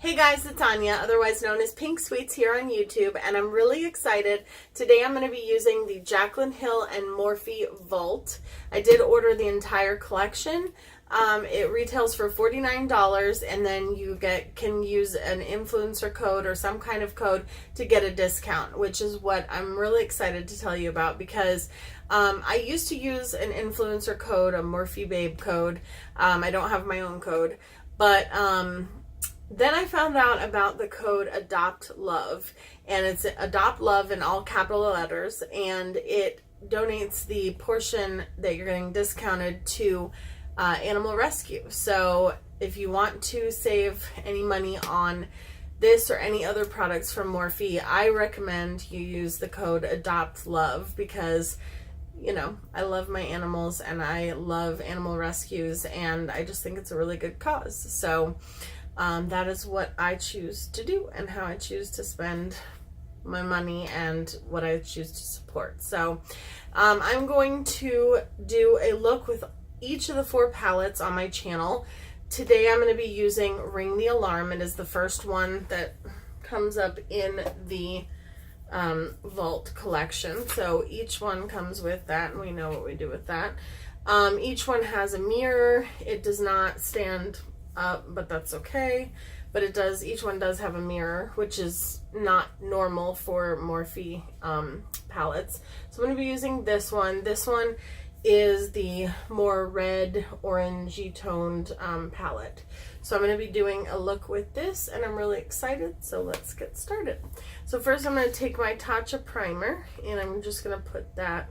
Hey guys, it's Anya, otherwise known as Pink Sweets here on YouTube, and I'm really excited. Today I'm going to be using the Jaclyn Hill and Morphe Vault. I did order the entire collection. It retails for $49, and then you can use an influencer code or some kind of code to get a discount, which is what I'm really excited to tell you about because I used to use an influencer code, a Morphe Babe code. I don't have my own code, but then I found out about the code Adopt Love, and it's Adopt Love in all capital letters, and it donates the portion that you're getting discounted to animal rescue. So if you want to save any money on this or any other products from Morphe, I recommend you use the code Adopt Love because, you know, I love my animals and I love animal rescues, and I just think it's a really good cause. So that is what I choose to do and how I choose to spend my money and what I choose to support. So I'm going to do a look with each of the 4 palettes on my channel. Today I'm going to be using Ring the Alarm. It is the first one that comes up in the Vault collection. So each one comes with that, and we know what we do with that. Each one has a mirror. It does not stand up, but that's okay. But it does, each one does have a mirror, which is not normal for Morphe palettes. So I'm going to be using this one. This one is the more red orangey toned palette. So I'm going to be doing a look with this, and I'm really excited. So let's get started. So first I'm going to take my Tatcha primer, and I'm just going to put that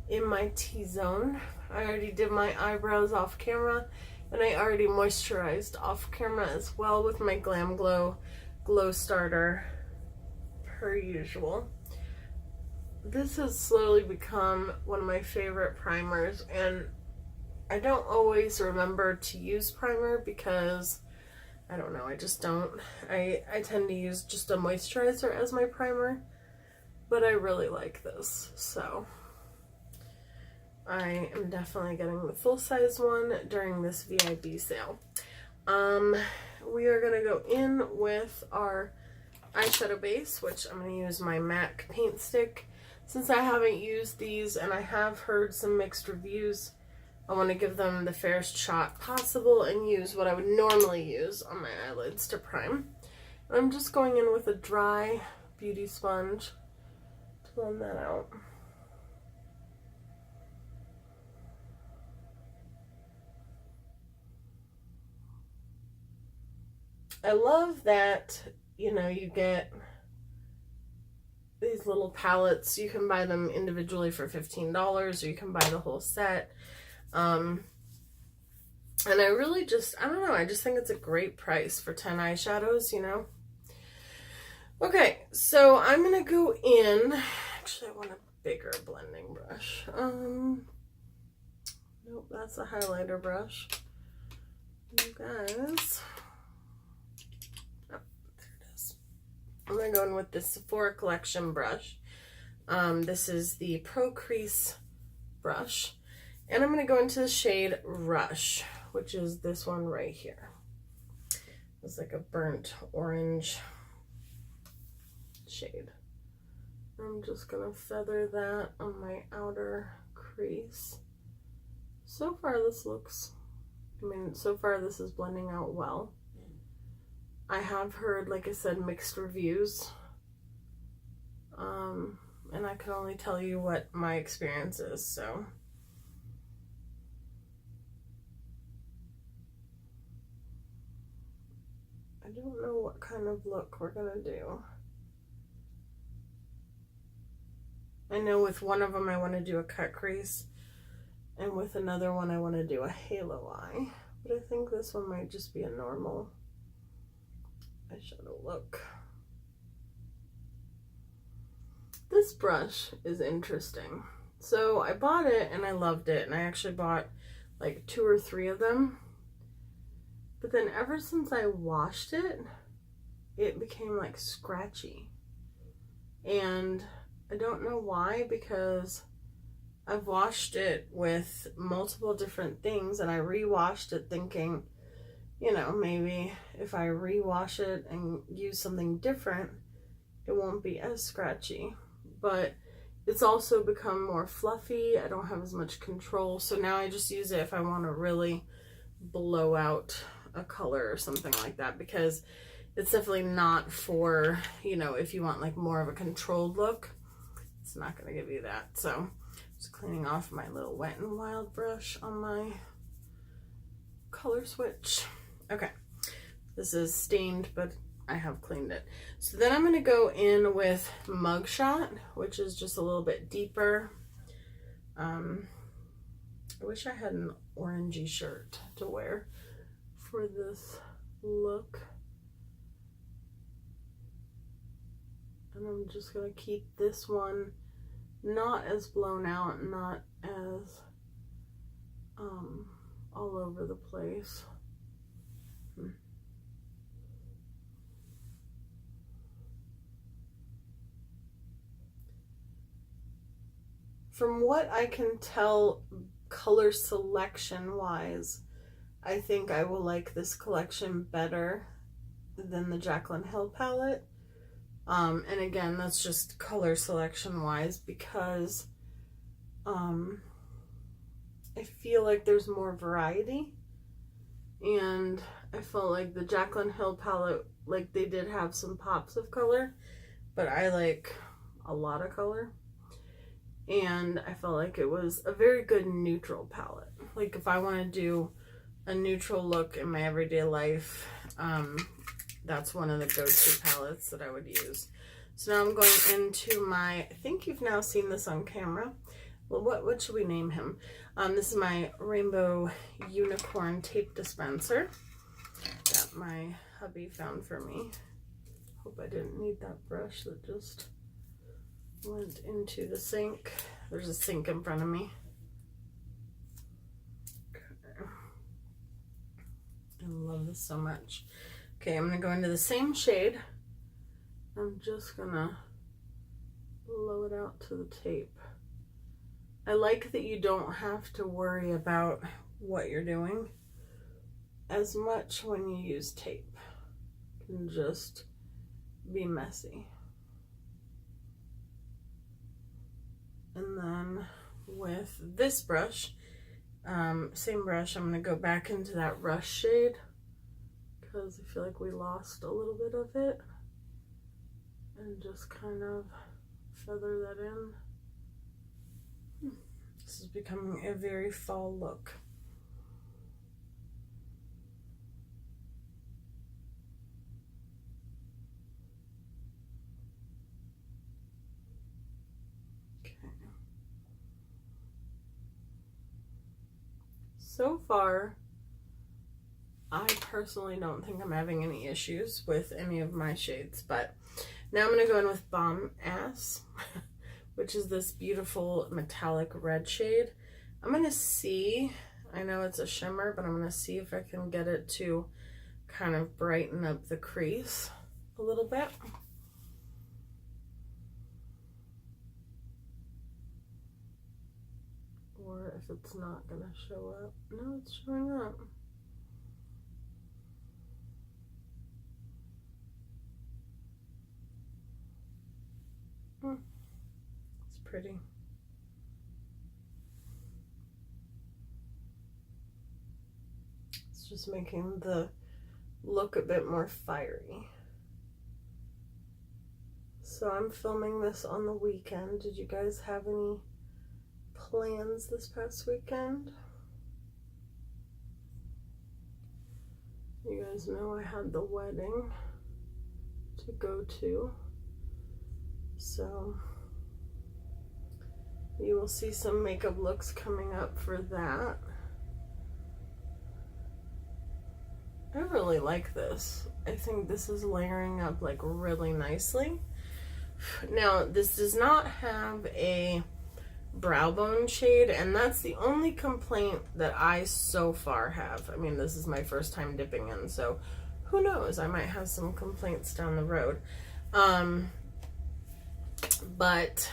in my T-zone. I already did my eyebrows off camera, and I already moisturized off camera as well with my Glam Glow Glow Starter, per usual. This has slowly become one of my favorite primers, and I don't always remember to use primer because, I don't know, I just don't. I tend to use just a moisturizer as my primer, but I really like this, so I am definitely getting the full-size one during this VIB sale. We are going to go in with our eyeshadow base, which I'm going to use my MAC paint stick. Since I haven't used these and I have heard some mixed reviews, I want to give them the fairest shot possible and use what I would normally use on my eyelids to prime. And I'm just going in with a dry beauty sponge to blend that out. I love that, you know, you get these little palettes. You can buy them individually for $15, or you can buy the whole set. And I really just, I don't know, I just think it's a great price for 10 eyeshadows, you know. Okay, so I'm going to go in, actually I want a bigger blending brush. Nope, that's a highlighter brush. You guys, I'm going to go in with this Sephora Collection brush. This is the Pro Crease brush. And I'm going to go into the shade Rush, which is this one right here. It's like a burnt orange shade. I'm just going to feather that on my outer crease. So far this looks, so far this is blending out well. I have heard, like I said, mixed reviews, and I can only tell you what my experience is, so. I don't know what kind of look we're gonna do. I know with one of them I want to do a cut crease, and with another one I want to do a halo eye, but I think this one might just be a normal eyeshadow look. This brush is interesting. So I bought it and I loved it, and I actually bought like 2 or 3 of them. But then ever since I washed it, it became like scratchy. And I don't know why, because I've washed it with multiple different things, and I re-washed it thinking you know, maybe if I rewash it and use something different, it won't be as scratchy. But it's also become more fluffy. I don't have as much control. So now I just use it if I want to really blow out a color or something like that, because it's definitely not for, you know, if you want like more of a controlled look, it's not going to give you that. So just cleaning off my little Wet n Wild brush on my color switch. Okay, this is stained, but I have cleaned it. So then I'm going to go in with Mugshot, which is just a little bit deeper. I wish I had an orangey shirt to wear for this look. And I'm just going to keep this one not as blown out, not as all over the place. From what I can tell, color selection wise, I think I will like this collection better than the Jaclyn Hill palette. And again, that's just color selection wise, because I feel like there's more variety, and I felt like the Jaclyn Hill palette, like they did have some pops of color, but I like a lot of color. And I felt like it was a very good neutral palette. Like if I want to do a neutral look in my everyday life, that's one of the go-to palettes that I would use. So now I'm going into my, I think you've now seen this on camera. Well, what should we name him? This is my Rainbow Unicorn tape dispenser that my hubby found for me. Hope I didn't need that brush that just went into the sink. There's a sink in front of me. Okay. I love this so much. Okay, I'm gonna go into the same shade. I'm just gonna blow it out to the tape. I like that you don't have to worry about what you're doing as much when you use tape. It can just be messy. And then with this brush, same brush, I'm going to go back into that Rush shade because I feel like we lost a little bit of it, and just kind of feather that in. This is becoming a very fall look. So far, I personally don't think I'm having any issues with any of my shades, but now I'm going to go in with Bomb Ass, which is this beautiful metallic red shade. I'm going to see, I know it's a shimmer, but I'm going to see if I can get it to kind of brighten up the crease a little bit. Or if it's not going to show up. No, it's showing up. It's pretty. It's just making the look a bit more fiery. So I'm filming this on the weekend. Did you guys have any plans this past weekend? You guys know I had the wedding to go to, so you will see some makeup looks coming up for that. I really like this. I think this is layering up like really nicely. Now this does not have a brow bone shade, and that's the only complaint that I so far have. I mean, this is my first time dipping in, so who knows, I might have some complaints down the road. But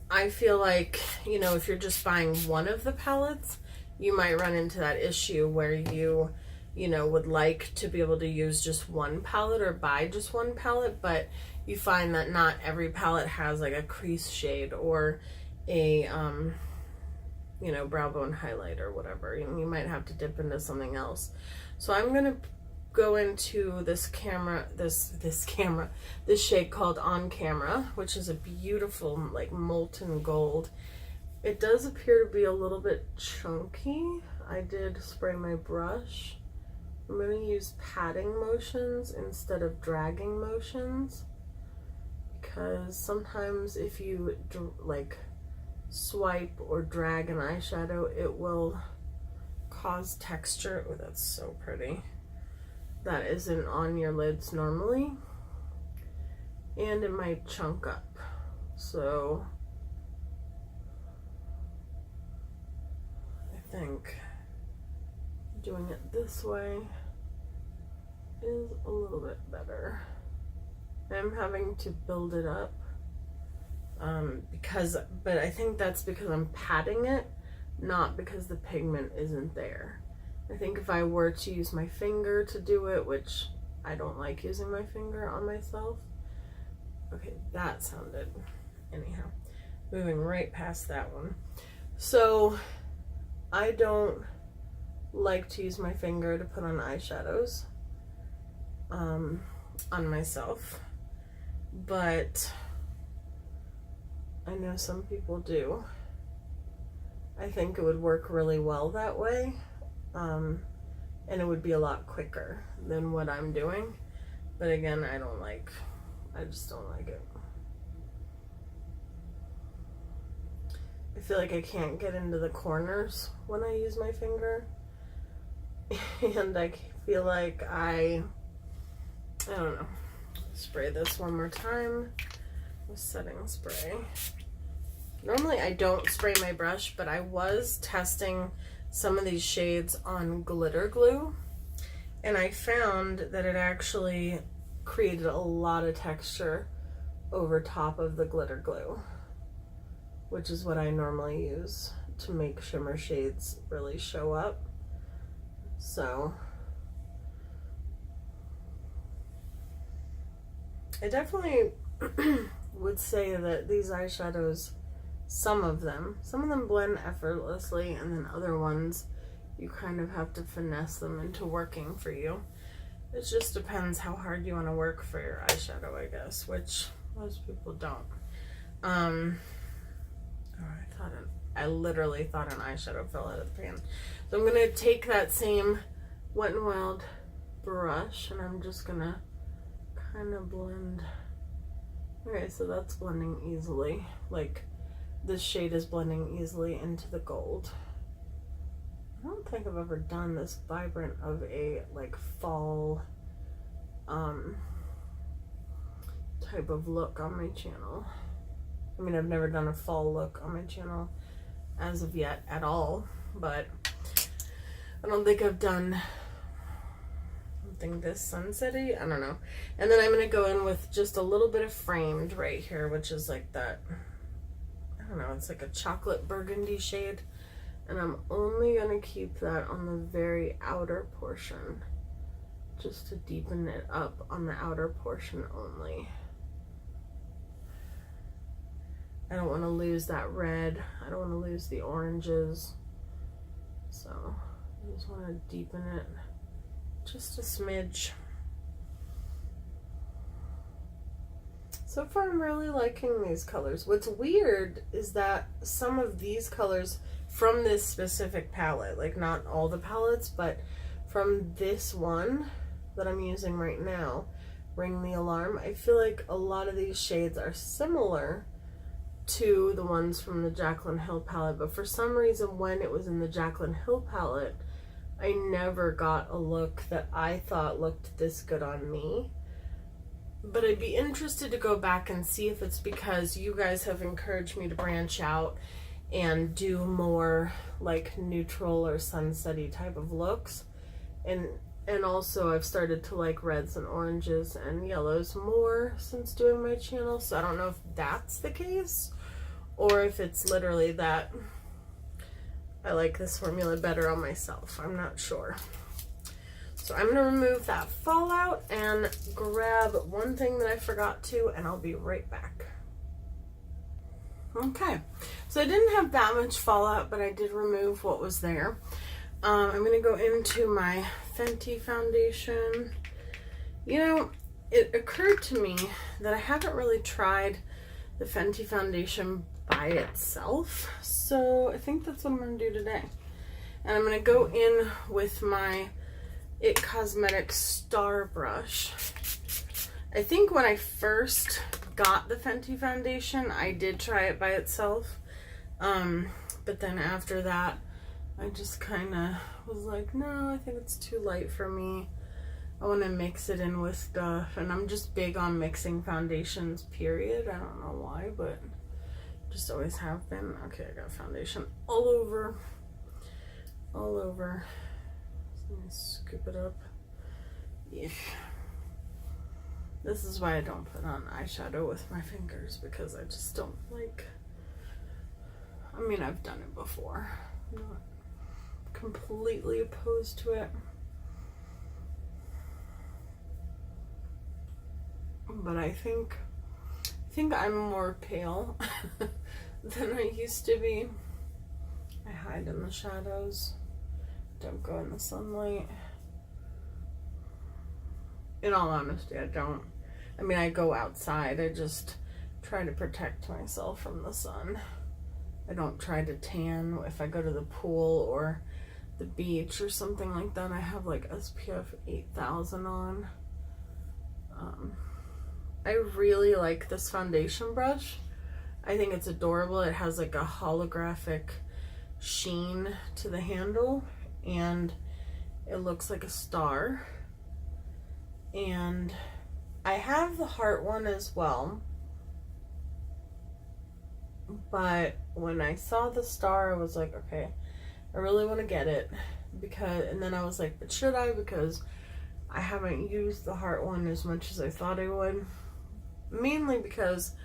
I feel like, you know, if you're just buying one of the palettes, you might run into that issue where you you know, would like to be able to use just one palette or buy just one palette, but you find that not every palette has like a crease shade or a, you know, brow bone highlight or whatever. You might have to dip into something else. So I'm going to go into this shade called On Camera, which is a beautiful like molten gold. It does appear to be a little bit chunky. I did spray my brush. I'm going to use patting motions instead of dragging motions, because sometimes if you like swipe or drag an eyeshadow, it will cause texture. Oh, that's so pretty. That isn't on your lids normally, and it might chunk up. So I think doing it this way is a little bit better. I'm having to build it up but I think that's because I'm patting it, not because the pigment isn't there. I think if I were to use my finger to do it, which I don't like using my finger on myself. Okay, that sounded, anyhow, moving right past that one. So I don't like to use my finger to put on eyeshadows on myself, but I know some people do. I think it would work really well that way, and it would be a lot quicker than what I'm doing. But again, I just don't like it. I feel like I can't get into the corners when I use my finger, and I feel like I don't know. Spray this one more time with setting spray. Normally I don't spray my brush, but I was testing some of these shades on glitter glue, and I found that it actually created a lot of texture over top of the glitter glue, which is what I normally use to make shimmer shades really show up. So I definitely would say that these eyeshadows, some of them blend effortlessly, and then other ones you kind of have to finesse them into working for you. It just depends how hard you want to work for your eyeshadow, I guess, which most people don't. I literally thought an eyeshadow fell out of the pan. So I'm going to take that same Wet n Wild brush, and I'm just going to kind of blend. Okay, so that's blending easily. Like, this shade is blending easily into the gold. I don't think I've ever done this vibrant of a like fall type of look on my channel. I mean, I've never done a fall look on my channel as of yet at all, but I don't think I've done something this sunsetty. I don't know. And then I'm going to go in with just a little bit of framed right here, which is like that, I don't know, it's like a chocolate burgundy shade. And I'm only going to keep that on the very outer portion, just to deepen it up on the outer portion only. I don't want to lose that red. I don't want to lose the oranges. So I just want to deepen it just a smidge. So far I'm really liking these colors. What's weird is that some of these colors from this specific palette, like not all the palettes, but from this one that I'm using right now, Ring the Alarm, I feel like a lot of these shades are similar to the ones from the Jaclyn Hill palette, but for some reason when it was in the Jaclyn Hill palette, I never got a look that I thought looked this good on me. But I'd be interested to go back and see if it's because you guys have encouraged me to branch out and do more like neutral or sunsetty type of looks, and also I've started to like reds and oranges and yellows more since doing my channel. So I don't know if that's the case or if it's literally that I like this formula better on myself. I'm not sure. So I'm going to remove that fallout and grab one thing that I forgot to, and I'll be right back. Okay, so I didn't have that much fallout, but I did remove what was there. I'm going to go into my Fenty foundation. You know, it occurred to me that I haven't really tried the Fenty foundation by itself, so I think that's what I'm going to do today. And I'm going to go in with my It Cosmetics Star Brush. I think when I first got the Fenty foundation, I did try it by itself, but then after that, I just kind of was like, no, I think it's too light for me. I want to mix it in with stuff, and I'm just big on mixing foundations, period. I don't know why, but just always have been. Okay, I got foundation all over. All over. Let me scoop it up. Yeah. This is why I don't put on eyeshadow with my fingers, because I just don't like, I mean, I've done it before. I'm not completely opposed to it. But I think I'm more pale than I used to be. I hide in the shadows. Don't go in the sunlight. In all honesty, I don't. I mean, I go outside. I just try to protect myself from the sun. I don't try to tan. If I go to the pool or the beach or something like that, I have like SPF 8000 on. I really like this foundation brush. I think it's adorable. It has like a holographic sheen to the handle, and it looks like a star. And I have the heart one as well, but when I saw the star, I was like, okay, I really want to get it, because, and then I was like, but should I? Because I haven't used the heart one as much as I thought I would, mainly because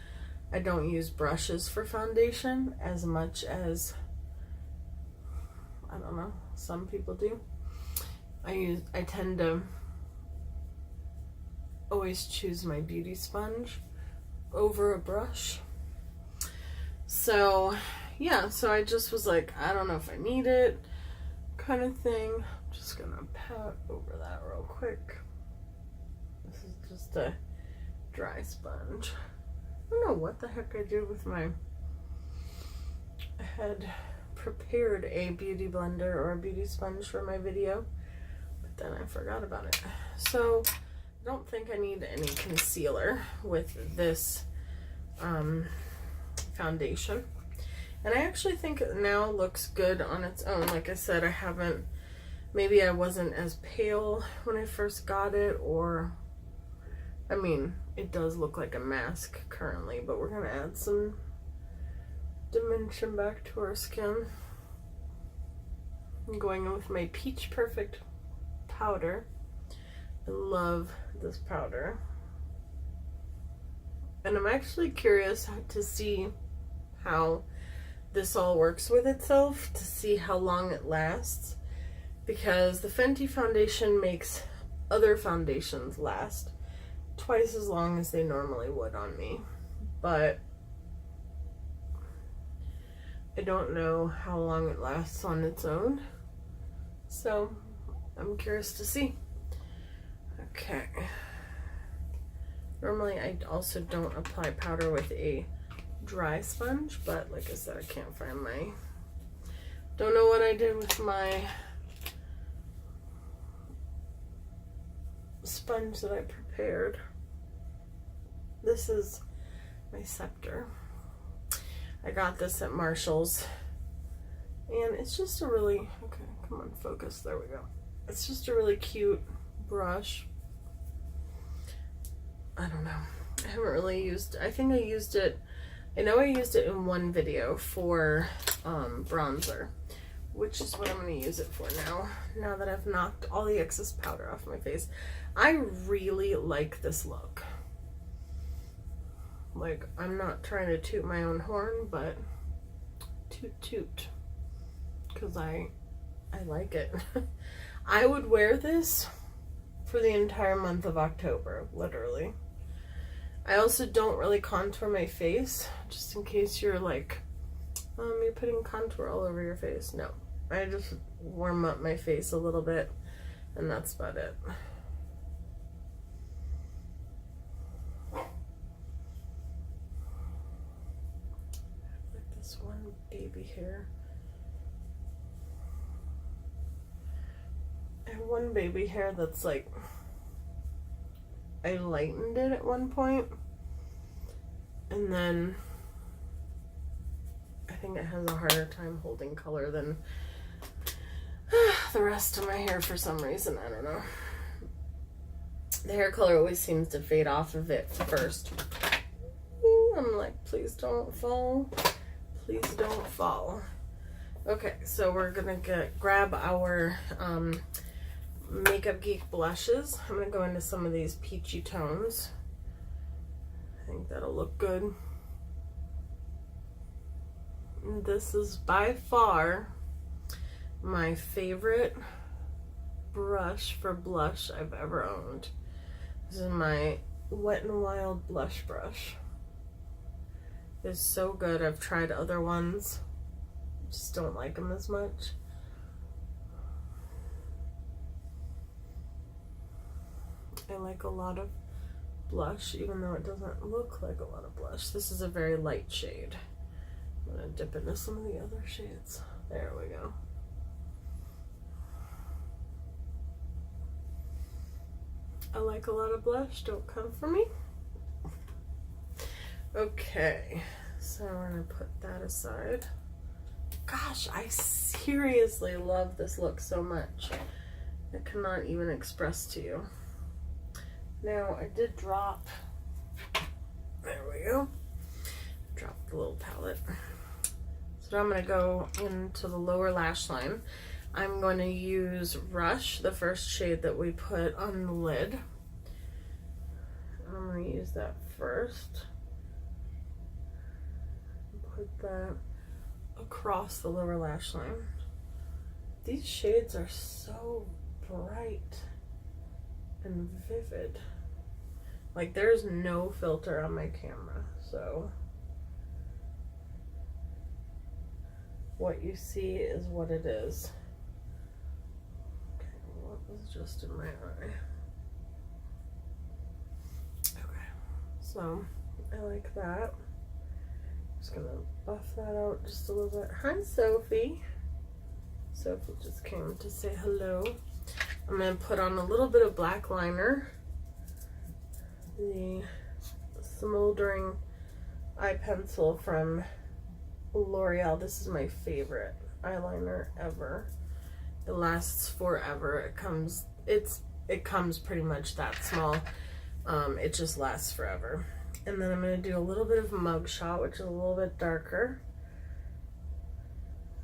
I don't use brushes for foundation as much as, I don't know, some people do. I tend to always choose my beauty sponge over a brush. So yeah, so I just was like, I don't know if I need it, kind of thing. I'm just gonna pat over that real quick. This is just a dry sponge. I don't know what the heck I did with my, I had prepared a beauty blender or a beauty sponge for my video, but then I forgot about it. So I don't think I need any concealer with this foundation. And I actually think it now looks good on its own. Like I said, I haven't, maybe I wasn't as pale when I first got it, or, I mean, it does look like a mask currently, but we're gonna add some dimension back to our skin. I'm going in with my Peach Perfect powder. I love this powder. And I'm actually curious to see how this all works with itself, to see how long it lasts, because the Fenty foundation makes other foundations last twice as long as they normally would on me, but I don't know how long it lasts on its own, so I'm curious to see. Okay. Normally I also don't apply powder with a dry sponge, but like I said, I can't find my, don't know what I did with my sponge that I prepared. This is my scepter. I got this at Marshall's, and it's just a really, okay, come on, focus, there we go. It's just a really cute brush. I don't know, I haven't really used, I think I used it, I know I used it in one video for bronzer, which is what I'm going to use it for now that I've knocked all the excess powder off my face. I really like this look. Like, I'm not trying to toot my own horn, but toot toot, because I like it. I would wear this for the entire month of October, literally. I also don't really contour my face, just in case you're like, you're putting contour all over your face. No, I just warm up my face a little bit, and that's about it. Like this one baby hair. I have one baby hair that's like, I lightened it at one point, and then I think it has a harder time holding color than the rest of my hair for some reason. I don't know. The hair color always seems to fade off of it first. I'm like, please don't fall. Please don't fall. Okay, so we're gonna grab our Makeup Geek blushes. I'm gonna go into some of these peachy tones. I think that'll look good. And this is by far my favorite brush for blush I've ever owned. This is my Wet n Wild blush brush. It's so good. I've tried other ones, just don't like them as much. I like a lot of blush, even though it doesn't look like a lot of blush. This is a very light shade. I'm gonna dip into some of the other shades. There we go. I like a lot of blush, don't come for me. Okay, so we're gonna put that aside. Gosh, I seriously love this look so much. I cannot even express to you. Now, I did drop, there we go, drop the little palette. So now I'm going to go into the lower lash line. I'm going to use Rush, the first shade that we put on the lid. I'm going to use that first. Put that across the lower lash line. These shades are so bright and vivid. Like, there's no filter on my camera, so what you see is what it is. Okay, what was just in my eye? Okay, so I like that. Just gonna buff that out just a little bit. Hi, Sophie. Sophie just came to say hello. I'm going to put on a little bit of black liner. The Smoldering Eye Pencil from L'Oreal. This is my favorite eyeliner ever. It lasts forever. It comes pretty much that small. It just lasts forever. And then I'm going to do a little bit of Mugshot, which is a little bit darker.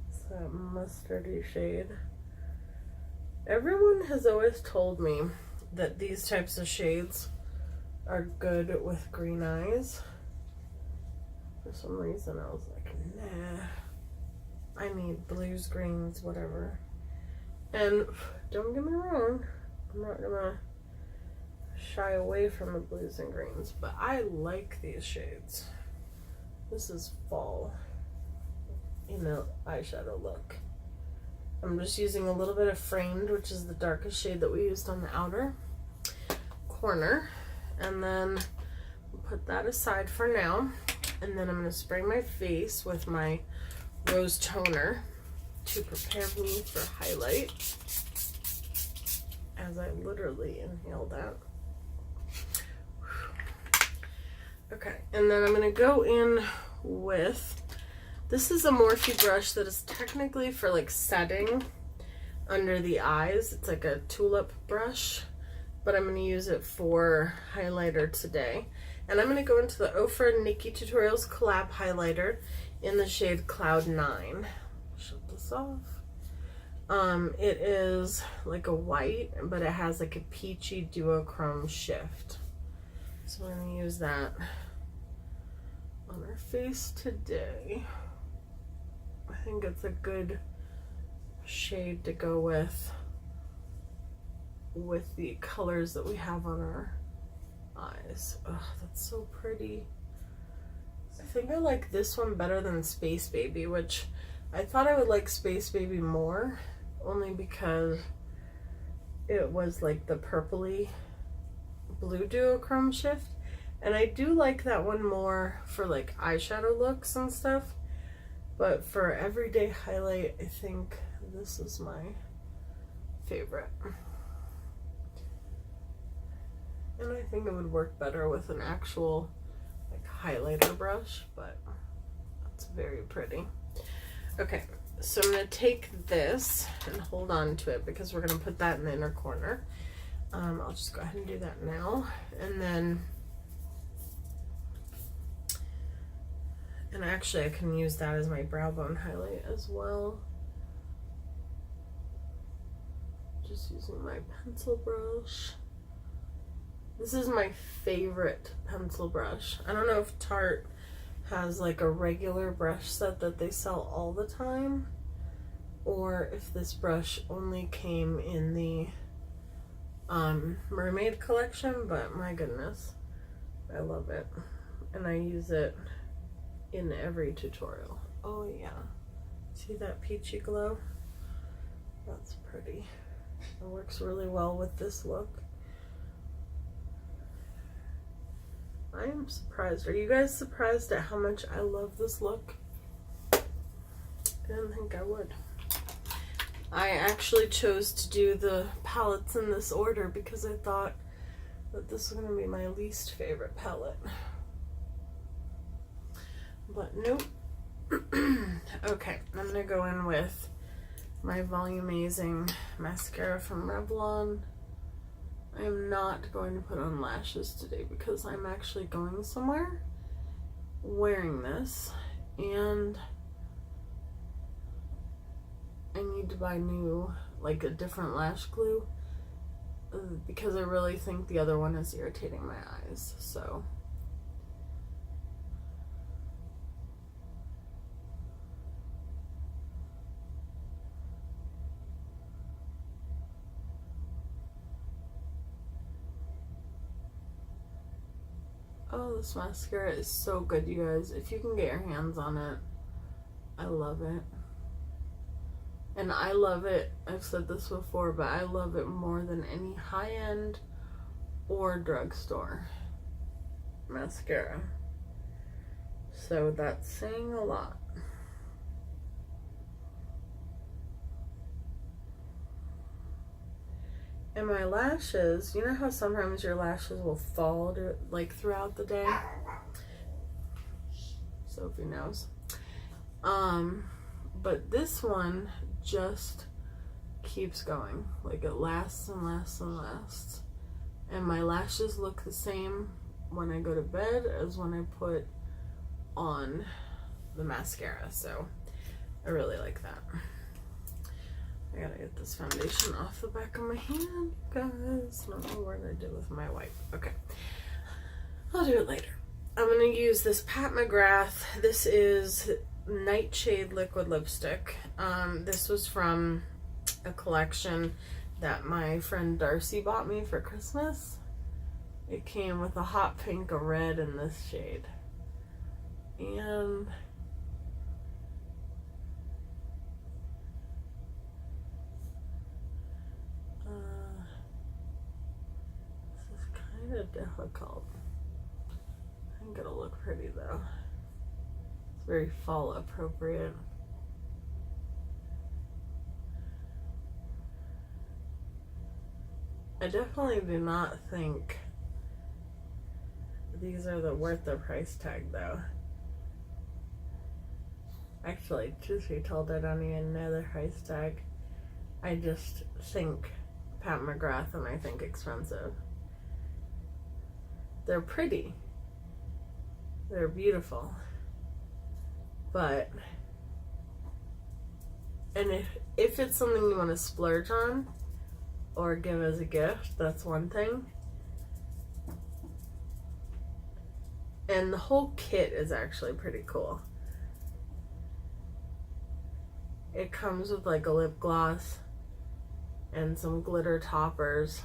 It's that mustardy shade. Everyone has always told me that these types of shades are good with green eyes. For some reason I was like, nah, I need blues, greens, whatever. And don't get me wrong, I'm not gonna shy away from the blues and greens, but I like these shades. This is fall in the eyeshadow look. I'm just using a little bit of Framed, which is the darkest shade that we used on the outer corner. And then we'll put that aside for now. And then I'm going to spray my face with my Rose Toner to prepare me for highlight. As I literally inhale that. Okay, and then I'm going to go in with, this is a Morphe brush that is technically for like setting under the eyes. It's like a tulip brush, but I'm going to use it for highlighter today. And I'm going to go into the Ofra Nikki Tutorials Collab Highlighter in the shade Cloud 9. Shut this off. It is like a white, but it has like a peachy duochrome shift. So we're going to use that on our face today. I think it's a good shade to go with with the colors that we have on our eyes. Oh, that's so pretty. I think I like this one better than Space Baby, which I thought I would like Space Baby more, only because it was like the purpley blue duochrome shift. And I do like that one more for like eyeshadow looks and stuff. But for everyday highlight, I think this is my favorite. And I think it would work better with an actual like highlighter brush, but it's very pretty. Okay, so I'm gonna take this and hold on to it because we're gonna put that in the inner corner. I'll just go ahead and do that now. And actually I can use that as my brow bone highlight as well. Just using my pencil brush. This is my favorite pencil brush. I don't know if Tarte has like a regular brush set that they sell all the time, or if this brush only came in the mermaid collection, but my goodness, I love it. And I use it in every tutorial. Oh yeah. See that peachy glow? That's pretty. It works really well with this look. I am surprised. Are you guys surprised at how much I love this look? I didn't think I would. I actually chose to do the palettes in this order because I thought that this was going to be my least favorite palette. But nope. Okay, I'm going to go in with my Volumizing mascara from Revlon. I am not going to put on lashes today because I'm actually going somewhere wearing this, and I need to buy new, like a different lash glue, because I really think the other one is irritating my eyes, so. Oh, this mascara is so good, you guys. If you can get your hands on it, I love it. And I love it, I've said this before, but I love it more than any high-end or drugstore mascara. So that's saying a lot. And my lashes, you know how sometimes your lashes will fall like throughout the day? Sophie knows. But this one just keeps going. Like it lasts and lasts and lasts. And my lashes look the same when I go to bed as when I put on the mascara. So I really like that. I gotta get this foundation off the back of my hand, guys. I don't know what I did with my wipe. Okay, I'll do it later. I'm gonna use this Pat McGrath. This is Nightshade liquid lipstick. This was from a collection that my friend Darcy bought me for Christmas. It came with a hot pink, a red, and this shade. And kind of difficult. I think it'll look pretty though. It's very fall appropriate. I definitely do not think these are worth the price tag though. Actually, truth be told, I don't even know the price tag. I just think Pat McGrath and I think expensive. They're pretty. They're beautiful. But, and if it's something you want to splurge on or give as a gift, that's one thing. And the whole kit is actually pretty cool. It comes with like a lip gloss and some glitter toppers.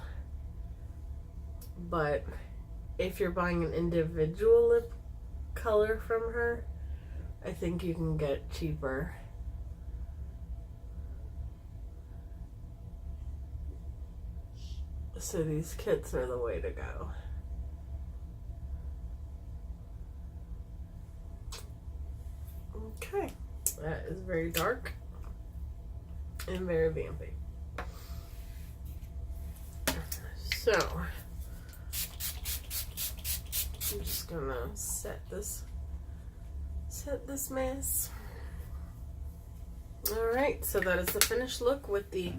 But if you're buying an individual lip color from her, I think you can get cheaper. So these kits are the way to go. Okay, that is very dark and very vampy. So I'm just gonna set this mess. Alright, so that is the finished look with the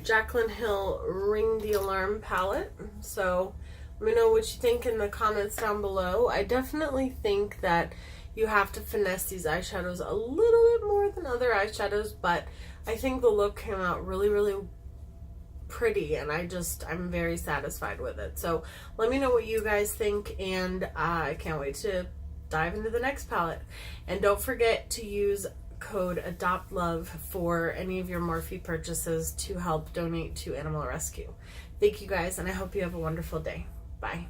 Jaclyn Hill Ring the Alarm palette. So let me know what you think in the comments down below. I definitely think that you have to finesse these eyeshadows a little bit more than other eyeshadows, but I think the look came out really, really pretty, and I'm very satisfied with it. So let me know what you guys think, and I can't wait to dive into the next palette. And don't forget to use code ADOPTLOVE for any of your Morphe purchases to help donate to Animal Rescue. Thank you guys, and I hope you have a wonderful day. Bye.